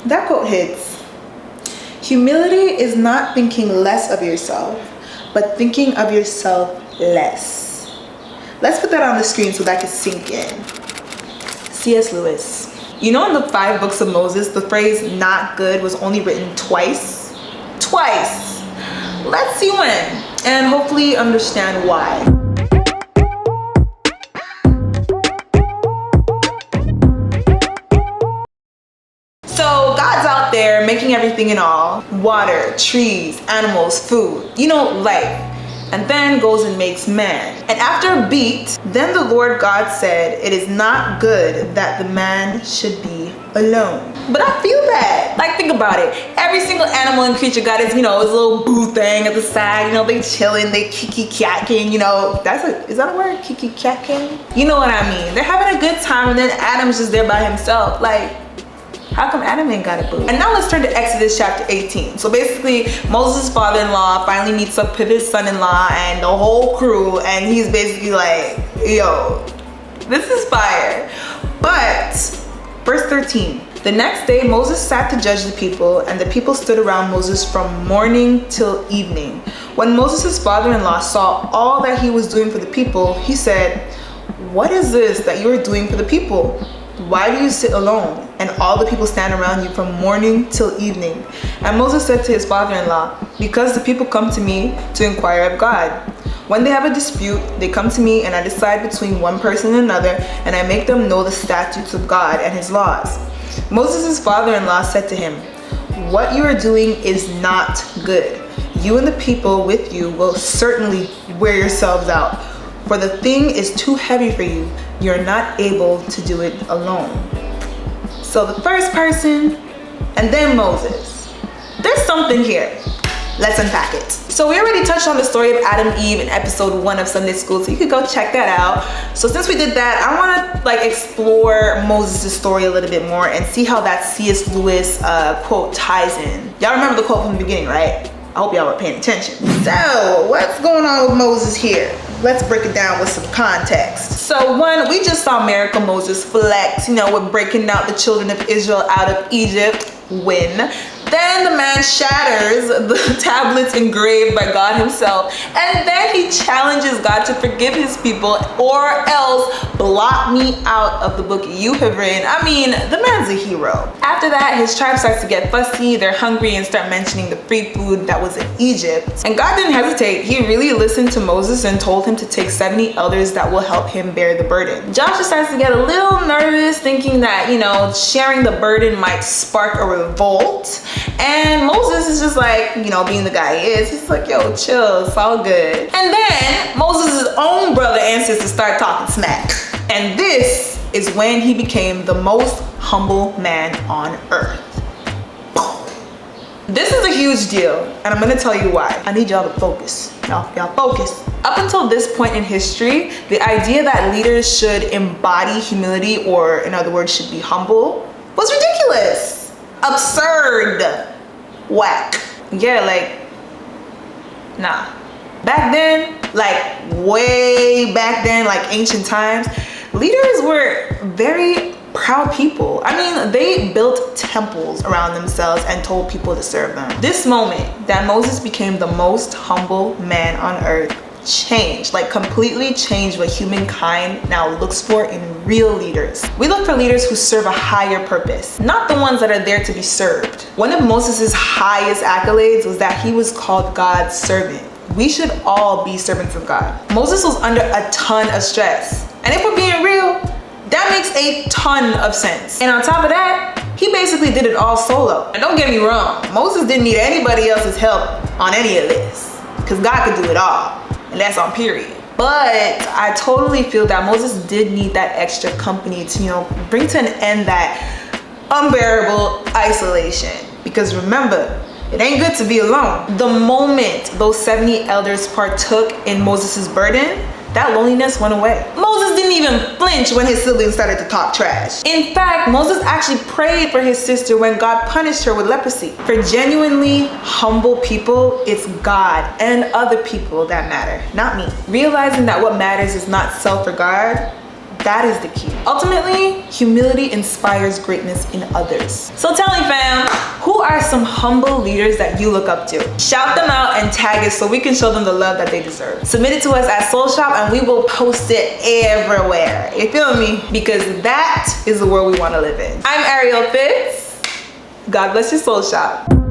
That quote hits. Humility is not thinking less of yourself, but thinking of yourself less. Let's put that on the screen so that can sink in. C.S. Lewis. You know, in the 5 books of Moses, the phrase "not good" was only written twice? Twice. Let's see when, and hopefully understand why. So God's out there making everything and all. Water, trees, animals, food, life. And then goes and makes man. And after a beat, then the Lord God said, "It is not good that the man should be alone." But I feel bad. Like, think about it. Every single animal and creature got its, his little boo thing at the side. They chilling, they kiki-kakking, is that a word? Kiki-kakking? You know what I mean. They're having a good time, and then Adam's just there by himself. Like, how come Adam ain't got a boo? And now let's turn to Exodus chapter 18. So basically, Moses' father-in-law finally meets up with his son-in-law and the whole crew, and he's basically like, yo, this is fire. But, verse 13. The next day, Moses sat to judge the people, and the people stood around Moses from morning till evening. When Moses' father-in-law saw all that he was doing for the people, he said, "What is this that you are doing for the people? Why do you sit alone, and all the people stand around you from morning till evening?" And Moses said to his father-in-law, "Because the people come to me to inquire of God. When they have a dispute, they come to me, and I decide between one person and another, and I make them know the statutes of God and his laws." Moses' father-in-law said to him, "What you are doing is not good. You and the people with you will certainly wear yourselves out, for the thing is too heavy for you. You're not able to do it alone." So the first person, and then Moses. There's something here. Let's unpack it. So we already touched on the story of Adam and Eve in episode 1 of Sunday School, so you could go check that out. So since we did that, I want to explore Moses' story a little bit more and see how that C.S. Lewis quote ties in. Y'all remember the quote from the beginning, right? I hope y'all were paying attention. So what's going on with Moses here? Let's break it down with some context. So 1, we just saw Miracle Moses flex, with breaking out the children of Israel out of Egypt. Win. Then the man shatters the tablets engraved by God himself, and then he challenges God to forgive his people or else blot me out of the book you have written. I mean, the man's a hero. After that, his tribe starts to get fussy, they're hungry, and start mentioning the free food that was in Egypt. And God didn't hesitate. He really listened to Moses and told him to take 70 elders that will help him bear the burden. Joshua starts to get a little nervous, thinking that, sharing the burden might spark a revolt. And Moses is just like, being the guy he is, he's like, yo, chill, it's all good. And then Moses' own brother and sister start talking smack. And this is when he became the most humble man on earth. This is a huge deal, and I'm gonna tell you why. I need y'all to focus. Y'all focus. Up until this point in history, the idea that leaders should embody humility, or in other words, should be humble, was ridiculous. Absurd. Whack. Yeah, nah. Back then, way back then, ancient times, leaders were very proud people. I mean, they built temples around themselves and told people to serve them. This moment that Moses became the most humble man on earth changed, completely changed what humankind now looks for in real leaders. We look for leaders who serve a higher purpose, not the ones that are there to be served. One of Moses' highest accolades was that he was called God's servant. We should all be servants of God. Moses was under a ton of stress. And if we're being real, that makes a ton of sense. And on top of that, he basically did it all solo. And don't get me wrong, Moses didn't need anybody else's help on any of this, because God could do it all. And that's on period. But I totally feel that Moses did need that extra company to, bring to an end that unbearable isolation. Because remember, it ain't good to be alone. The moment those 70 elders partook in Moses' burden, that loneliness went away. Moses didn't even flinch when his siblings started to talk trash. In fact, Moses actually prayed for his sister when God punished her with leprosy. For genuinely humble people, it's God and other people that matter, not me. Realizing that what matters is not self-regard, That is the key. Ultimately, humility inspires greatness in others. So tell me, fam, who are some humble leaders that you look up to? Shout them out and tag us so we can show them the love that they deserve. Submit it to us at SoulShop and we will post it everywhere. You feel me? Because that is the world we want to live in. I'm Ariel Fitz. God bless your SoulShop.